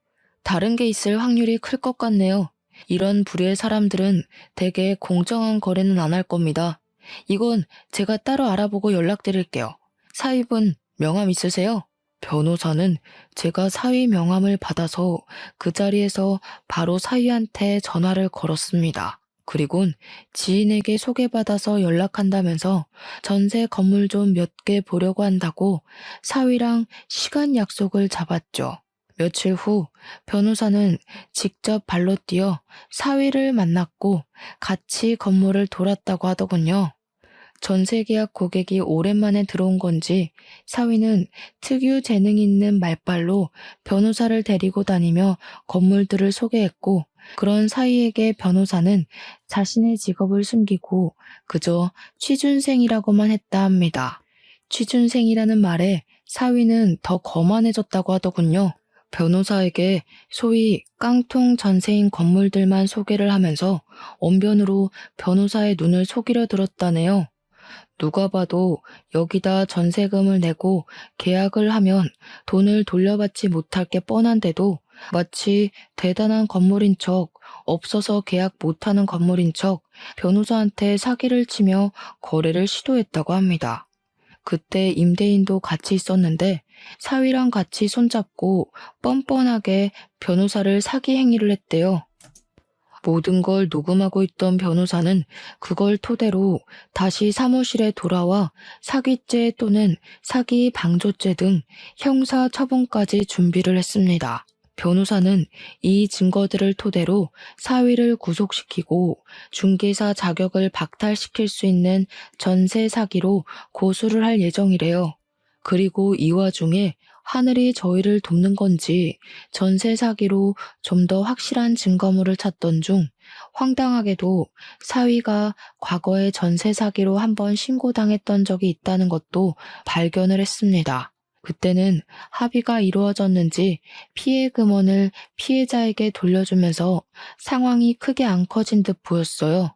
다른 게 있을 확률이 클 것 같네요. 이런 부류의 사람들은 대개 공정한 거래는 안 할 겁니다. 이건 제가 따로 알아보고 연락드릴게요. 사위분 명함 있으세요? 변호사는 제가 사위 명함을 받아서 그 자리에서 바로 사위한테 전화를 걸었습니다. 그리곤 지인에게 소개받아서 연락한다면서 전세 건물 좀 몇 개 보려고 한다고 사위랑 시간 약속을 잡았죠. 며칠 후 변호사는 직접 발로 뛰어 사위를 만났고 같이 건물을 돌았다고 하더군요. 전세계약 고객이 오랜만에 들어온 건지 사위는 특유 재능 있는 말발로 변호사를 데리고 다니며 건물들을 소개했고 그런 사위에게 변호사는 자신의 직업을 숨기고 그저 취준생이라고만 했다 합니다. 취준생이라는 말에 사위는 더 거만해졌다고 하더군요. 변호사에게 소위 깡통 전세인 건물들만 소개를 하면서 언변으로 변호사의 눈을 속이려 들었다네요. 누가 봐도 여기다 전세금을 내고 계약을 하면 돈을 돌려받지 못할 게 뻔한데도 마치 대단한 건물인 척, 없어서 계약 못하는 건물인 척 변호사한테 사기를 치며 거래를 시도했다고 합니다. 그때 임대인도 같이 있었는데 사위랑 같이 손잡고 뻔뻔하게 변호사를 사기 행위를 했대요. 모든 걸 녹음하고 있던 변호사는 그걸 토대로 다시 사무실에 돌아와 사기죄 또는 사기 방조죄 등 형사 처분까지 준비를 했습니다. 변호사는 이 증거들을 토대로 사위를 구속시키고 중개사 자격을 박탈시킬 수 있는 전세 사기로 고소를 할 예정이래요. 그리고 이 와중에 하늘이 저희를 돕는 건지 전세 사기로 좀 더 확실한 증거물을 찾던 중 황당하게도 사위가 과거에 전세 사기로 한번 신고당했던 적이 있다는 것도 발견을 했습니다. 그때는 합의가 이루어졌는지 피해 금원을 피해자에게 돌려주면서 상황이 크게 안 커진 듯 보였어요.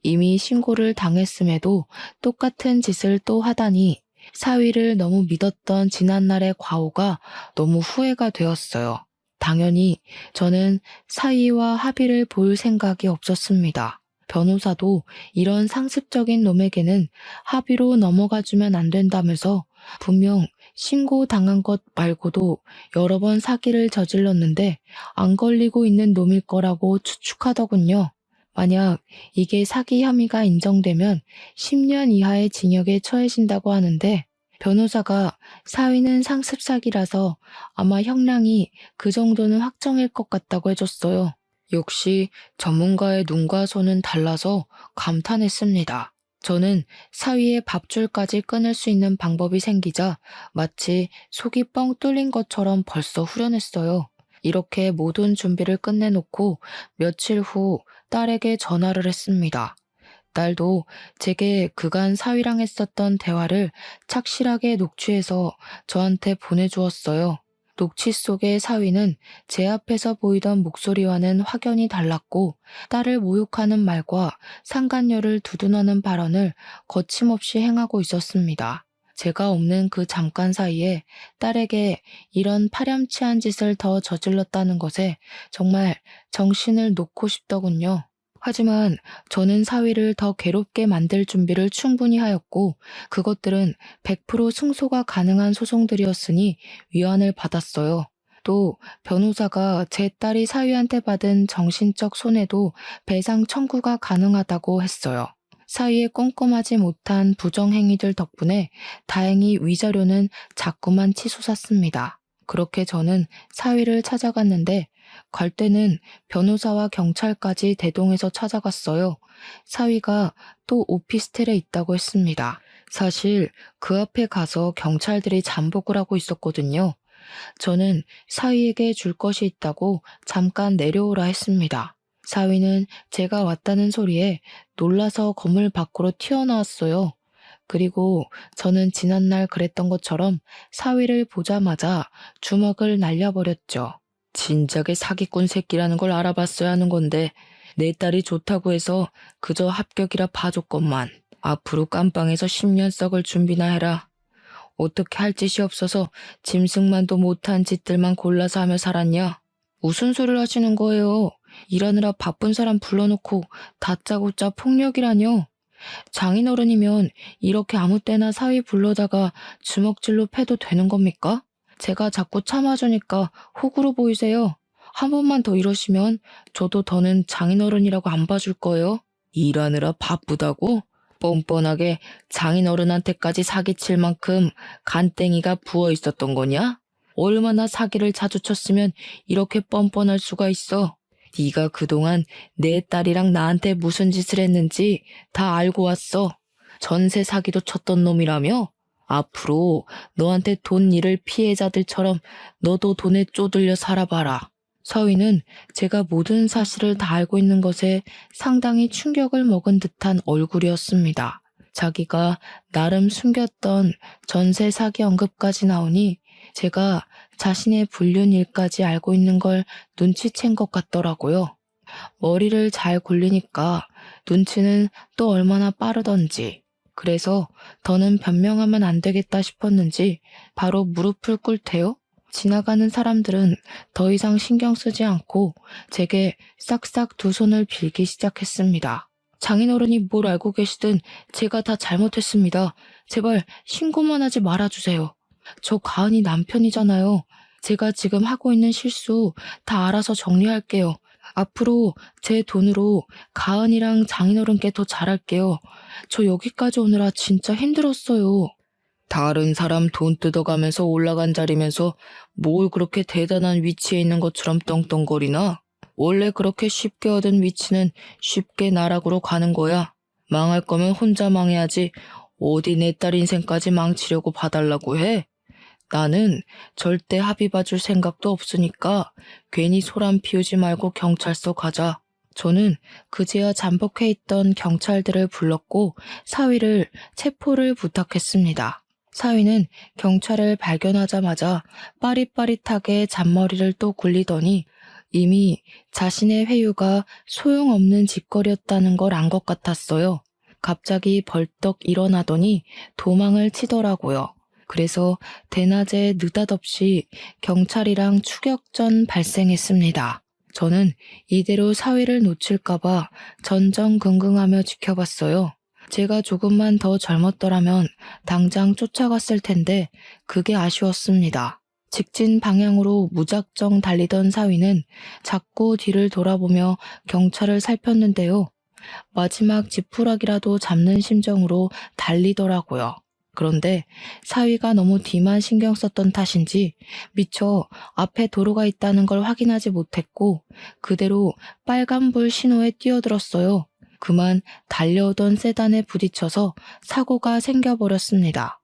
이미 신고를 당했음에도 똑같은 짓을 또 하다니 사위를 너무 믿었던 지난날의 과오가 너무 후회가 되었어요. 당연히 저는 사위와 합의를 볼 생각이 없었습니다. 변호사도 이런 상습적인 놈에게는 합의로 넘어가주면 안 된다면서 분명 신고당한 것 말고도 여러 번 사기를 저질렀는데 안 걸리고 있는 놈일 거라고 추측하더군요. 만약 이게 사기 혐의가 인정되면 10년 이하의 징역에 처해진다고 하는데 변호사가 사위는 상습 사기라서 아마 형량이 그 정도는 확정일 것 같다고 해줬어요. 역시 전문가의 눈과 손은 달라서 감탄했습니다. 저는 사위의 밥줄까지 끊을 수 있는 방법이 생기자 마치 속이 뻥 뚫린 것처럼 벌써 후련했어요. 이렇게 모든 준비를 끝내놓고 며칠 후 딸에게 전화를 했습니다. 딸도 제게 그간 사위랑 했었던 대화를 착실하게 녹취해서 저한테 보내주었어요. 녹취 속의 사위는 제 앞에서 보이던 목소리와는 확연히 달랐고 딸을 모욕하는 말과 상간녀를 두둔하는 발언을 거침없이 행하고 있었습니다. 제가 없는 그 잠깐 사이에 딸에게 이런 파렴치한 짓을 더 저질렀다는 것에 정말 정신을 놓고 싶더군요. 하지만 저는 사위를 더 괴롭게 만들 준비를 충분히 하였고 그것들은 100% 승소가 가능한 소송들이었으니 위안을 받았어요. 또 변호사가 제 딸이 사위한테 받은 정신적 손해도 배상 청구가 가능하다고 했어요. 사위의 꼼꼼하지 못한 부정행위들 덕분에 다행히 위자료는 자꾸만 치솟았습니다. 그렇게 저는 사위를 찾아갔는데 갈 때는 변호사와 경찰까지 대동해서 찾아갔어요. 사위가 또 오피스텔에 있다고 했습니다. 사실 그 앞에 가서 경찰들이 잠복을 하고 있었거든요. 저는 사위에게 줄 것이 있다고 잠깐 내려오라 했습니다. 사위는 제가 왔다는 소리에 놀라서 건물 밖으로 튀어나왔어요. 그리고 저는 지난날 그랬던 것처럼 사위를 보자마자 주먹을 날려버렸죠. 진작에 사기꾼 새끼라는 걸 알아봤어야 하는 건데 내 딸이 좋다고 해서 그저 합격이라 봐줬건만. 앞으로 깜빵에서 10년 썩을 준비나 해라. 어떻게 할 짓이 없어서 짐승만도 못한 짓들만 골라서 하며 살았냐? 무슨 소리를 하시는 거예요? 일하느라 바쁜 사람 불러놓고 다짜고짜 폭력이라뇨? 장인어른이면 이렇게 아무 때나 사위 불러다가 주먹질로 패도 되는 겁니까? 제가 자꾸 참아주니까 호구로 보이세요. 한 번만 더 이러시면 저도 더는 장인어른이라고 안 봐줄 거예요. 일하느라 바쁘다고? 뻔뻔하게 장인어른한테까지 사기칠 만큼 간땡이가 부어 있었던 거냐? 얼마나 사기를 자주 쳤으면 이렇게 뻔뻔할 수가 있어. 네가 그동안 내 딸이랑 나한테 무슨 짓을 했는지 다 알고 왔어. 전세 사기도 쳤던 놈이라며? 앞으로 너한테 돈 잃을 피해자들처럼 너도 돈에 쪼들려 살아봐라. 서희는 제가 모든 사실을 다 알고 있는 것에 상당히 충격을 먹은 듯한 얼굴이었습니다. 자기가 나름 숨겼던 전세 사기 언급까지 나오니 제가 자신의 불륜 일까지 알고 있는 걸 눈치챈 것 같더라고요. 머리를 잘 굴리니까 눈치는 또 얼마나 빠르던지. 그래서 더는 변명하면 안 되겠다 싶었는지 바로 무릎을 꿇대요. 지나가는 사람들은 더 이상 신경 쓰지 않고 제게 싹싹 두 손을 빌기 시작했습니다. 장인어른이 뭘 알고 계시든 제가 다 잘못했습니다. 제발 신고만 하지 말아주세요. 저 가은이 남편이잖아요. 제가 지금 하고 있는 실수 다 알아서 정리할게요. 앞으로 제 돈으로 가은이랑 장인어른께 더 잘할게요. 저 여기까지 오느라 진짜 힘들었어요. 다른 사람 돈 뜯어가면서 올라간 자리면서 뭘 그렇게 대단한 위치에 있는 것처럼 떵떵거리나? 원래 그렇게 쉽게 얻은 위치는 쉽게 나락으로 가는 거야. 망할 거면 혼자 망해야지 어디 내 딸 인생까지 망치려고 봐달라고 해? 나는 절대 합의 봐줄 생각도 없으니까 괜히 소란 피우지 말고 경찰서 가자. 저는 그제야 잠복해 있던 경찰들을 불렀고 사위를 체포를 부탁했습니다. 사위는 경찰을 발견하자마자 빠릿빠릿하게 잔머리를 또 굴리더니 이미 자신의 회유가 소용없는 짓거리였다는 걸 안 것 같았어요. 갑자기 벌떡 일어나더니 도망을 치더라고요. 그래서 대낮에 느닷없이 경찰이랑 추격전 발생했습니다. 저는 이대로 사위를 놓칠까봐 전전긍긍하며 지켜봤어요. 제가 조금만 더 젊었더라면 당장 쫓아갔을 텐데 그게 아쉬웠습니다. 직진 방향으로 무작정 달리던 사위는 자꾸 뒤를 돌아보며 경찰을 살폈는데요. 마지막 지푸라기라도 잡는 심정으로 달리더라고요. 그런데 사위가 너무 뒤만 신경 썼던 탓인지 미처 앞에 도로가 있다는 걸 확인하지 못했고 그대로 빨간불 신호에 뛰어들었어요. 그만 달려오던 세단에 부딪혀서 사고가 생겨버렸습니다.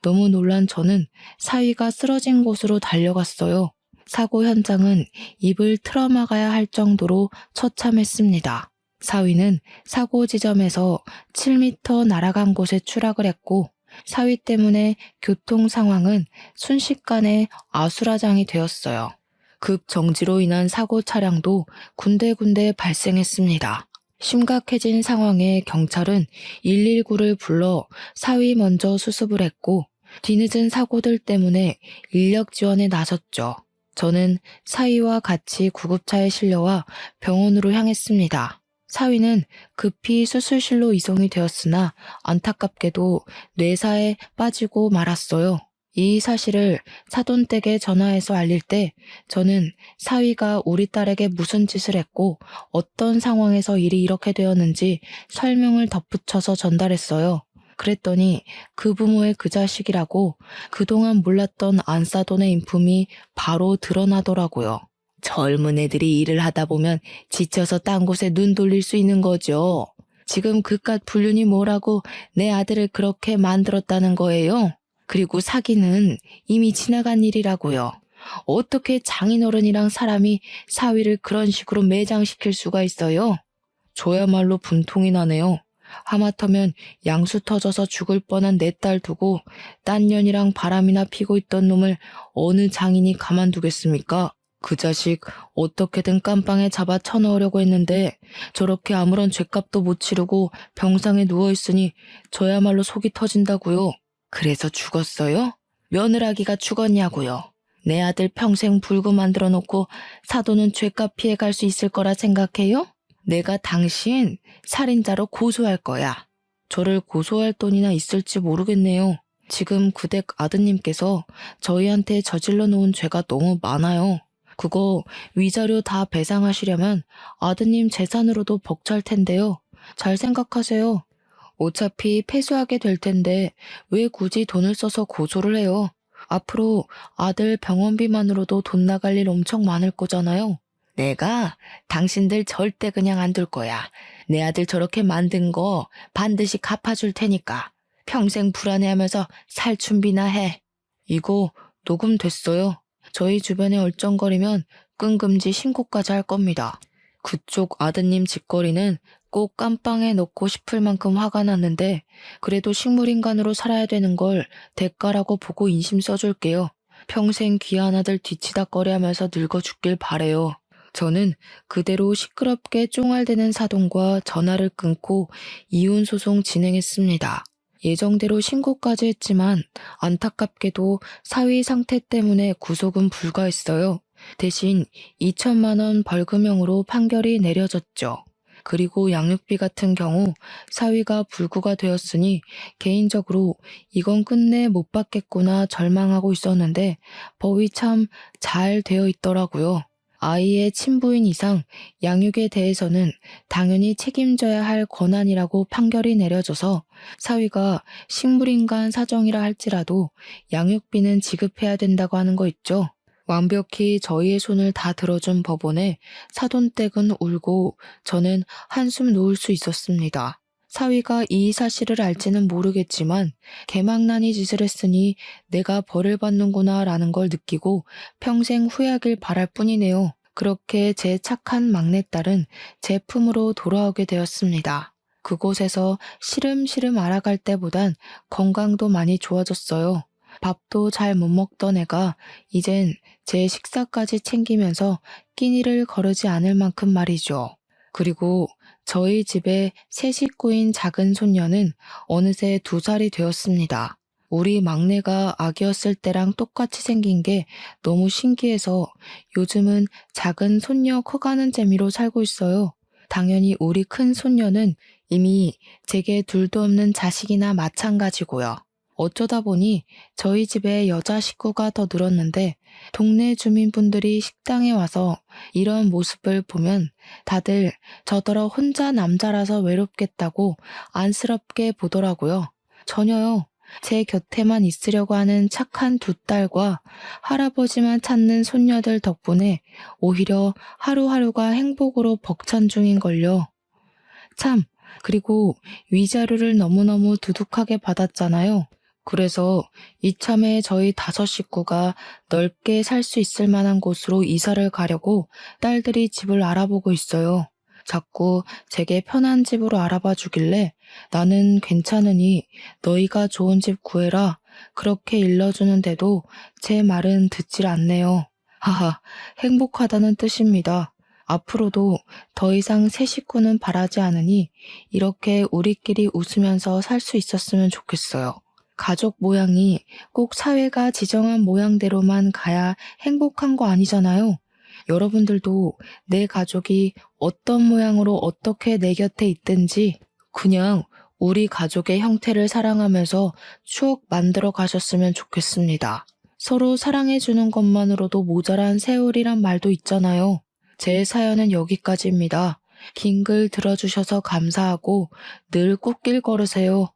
너무 놀란 저는 사위가 쓰러진 곳으로 달려갔어요. 사고 현장은 입을 틀어막아야 할 정도로 처참했습니다. 사위는 사고 지점에서 7m 날아간 곳에 추락을 했고 사위 때문에 교통 상황은 순식간에 아수라장이 되었어요. 급 정지로 인한 사고 차량도 군데군데 발생했습니다. 심각해진 상황에 경찰은 119를 불러 사위 먼저 수습을 했고 뒤늦은 사고들 때문에 인력 지원에 나섰죠. 저는 사위와 같이 구급차에 실려와 병원으로 향했습니다. 사위는 급히 수술실로 이송이 되었으나 안타깝게도 뇌사에 빠지고 말았어요. 이 사실을 사돈댁에 전화해서 알릴 때 저는 사위가 우리 딸에게 무슨 짓을 했고 어떤 상황에서 일이 이렇게 되었는지 설명을 덧붙여서 전달했어요. 그랬더니 그 부모의 그 자식이라고 그동안 몰랐던 안사돈의 인품이 바로 드러나더라고요. 젊은 애들이 일을 하다 보면 지쳐서 딴 곳에 눈 돌릴 수 있는 거죠. 지금 그깟 불륜이 뭐라고 내 아들을 그렇게 만들었다는 거예요? 그리고 사기는 이미 지나간 일이라고요. 어떻게 장인어른이랑 사람이 사위를 그런 식으로 매장시킬 수가 있어요? 저야말로 분통이 나네요. 하마터면 양수 터져서 죽을 뻔한 내 딸 두고 딴 년이랑 바람이나 피고 있던 놈을 어느 장인이 가만두겠습니까? 그 자식 어떻게든 깜빵에 잡아 쳐넣으려고 했는데 저렇게 아무런 죗값도 못 치르고 병상에 누워있으니 저야말로 속이 터진다고요. 그래서 죽었어요? 며느라기가 죽었냐고요. 내 아들 평생 불구 만들어 놓고 사돈은 죗값 피해갈 수 있을 거라 생각해요? 내가 당신 살인자로 고소할 거야. 저를 고소할 돈이나 있을지 모르겠네요. 지금 그댁 아드님께서 저희한테 저질러 놓은 죄가 너무 많아요. 그거 위자료 다 배상하시려면 아드님 재산으로도 벅찰 텐데요. 잘 생각하세요. 어차피 패소하게 될 텐데 왜 굳이 돈을 써서 고소를 해요? 앞으로 아들 병원비만으로도 돈 나갈 일 엄청 많을 거잖아요. 내가 당신들 절대 그냥 안 둘 거야. 내 아들 저렇게 만든 거 반드시 갚아줄 테니까. 평생 불안해하면서 살 준비나 해. 이거 녹음됐어요. 저희 주변에 얼쩡거리면 끈금지 신고까지 할 겁니다. 그쪽 아드님 짓거리는 꼭 깜빵에 넣고 싶을 만큼 화가 났는데 그래도 식물인간으로 살아야 되는 걸 대가라고 보고 인심 써줄게요. 평생 귀한 아들 뒤치다꺼리하면서 늙어 죽길 바래요. 저는 그대로 시끄럽게 쫑알대는 사돈과 전화를 끊고 이혼 소송 진행했습니다. 예정대로 신고까지 했지만 안타깝게도 사위 상태 때문에 구속은 불가했어요. 대신 2천만 원 벌금형으로 판결이 내려졌죠. 그리고 양육비 같은 경우 사위가 불구가 되었으니 개인적으로 이건 끝내 못 받겠구나 절망하고 있었는데 법이 참 잘 되어 있더라고요. 아이의 친부인 이상 양육에 대해서는 당연히 책임져야 할 권한이라고 판결이 내려져서 사위가 식물인간 사정이라 할지라도 양육비는 지급해야 된다고 하는 거 있죠. 완벽히 저희의 손을 다 들어준 법원에 사돈댁은 울고 저는 한숨 놓을 수 있었습니다. 사위가 이 사실을 알지는 모르겠지만 개망나니 짓을 했으니 내가 벌을 받는구나 라는 걸 느끼고 평생 후회하길 바랄 뿐이네요. 그렇게 제 착한 막내딸은 제 품으로 돌아오게 되었습니다. 그곳에서 시름시름 알아갈 때보단 건강도 많이 좋아졌어요. 밥도 잘 못 먹던 애가 이젠 제 식사까지 챙기면서 끼니를 거르지 않을 만큼 말이죠. 그리고 저희 집에 세 식구인 작은 손녀는 어느새 2살이 되었습니다. 우리 막내가 아기였을 때랑 똑같이 생긴 게 너무 신기해서 요즘은 작은 손녀 커가는 재미로 살고 있어요. 당연히 우리 큰 손녀는 이미 제게 둘도 없는 자식이나 마찬가지고요. 어쩌다 보니 저희 집에 여자 식구가 더 늘었는데 동네 주민분들이 식당에 와서 이런 모습을 보면 다들 저더러 혼자 남자라서 외롭겠다고 안쓰럽게 보더라고요. 전혀요. 제 곁에만 있으려고 하는 착한 2딸과 할아버지만 찾는 손녀들 덕분에 오히려 하루하루가 행복으로 벅찬 중인걸요. 참, 그리고 위자료를 너무너무 두둑하게 받았잖아요. 그래서 이참에 저희 5 식구가 넓게 살 수 있을 만한 곳으로 이사를 가려고 딸들이 집을 알아보고 있어요. 자꾸 제게 편한 집으로 알아봐 주길래 나는 괜찮으니 너희가 좋은 집 구해라 그렇게 일러주는데도 제 말은 듣질 않네요. 하하, 행복하다는 뜻입니다. 앞으로도 더 이상 새 식구는 바라지 않으니 이렇게 우리끼리 웃으면서 살 수 있었으면 좋겠어요. 가족 모양이 꼭 사회가 지정한 모양대로만 가야 행복한 거 아니잖아요. 여러분들도 내 가족이 어떤 모양으로 어떻게 내 곁에 있든지 그냥 우리 가족의 형태를 사랑하면서 추억 만들어 가셨으면 좋겠습니다. 서로 사랑해주는 것만으로도 모자란 세월이란 말도 있잖아요. 제 사연은 여기까지입니다. 긴 글 들어주셔서 감사하고 늘 꽃길 걸으세요.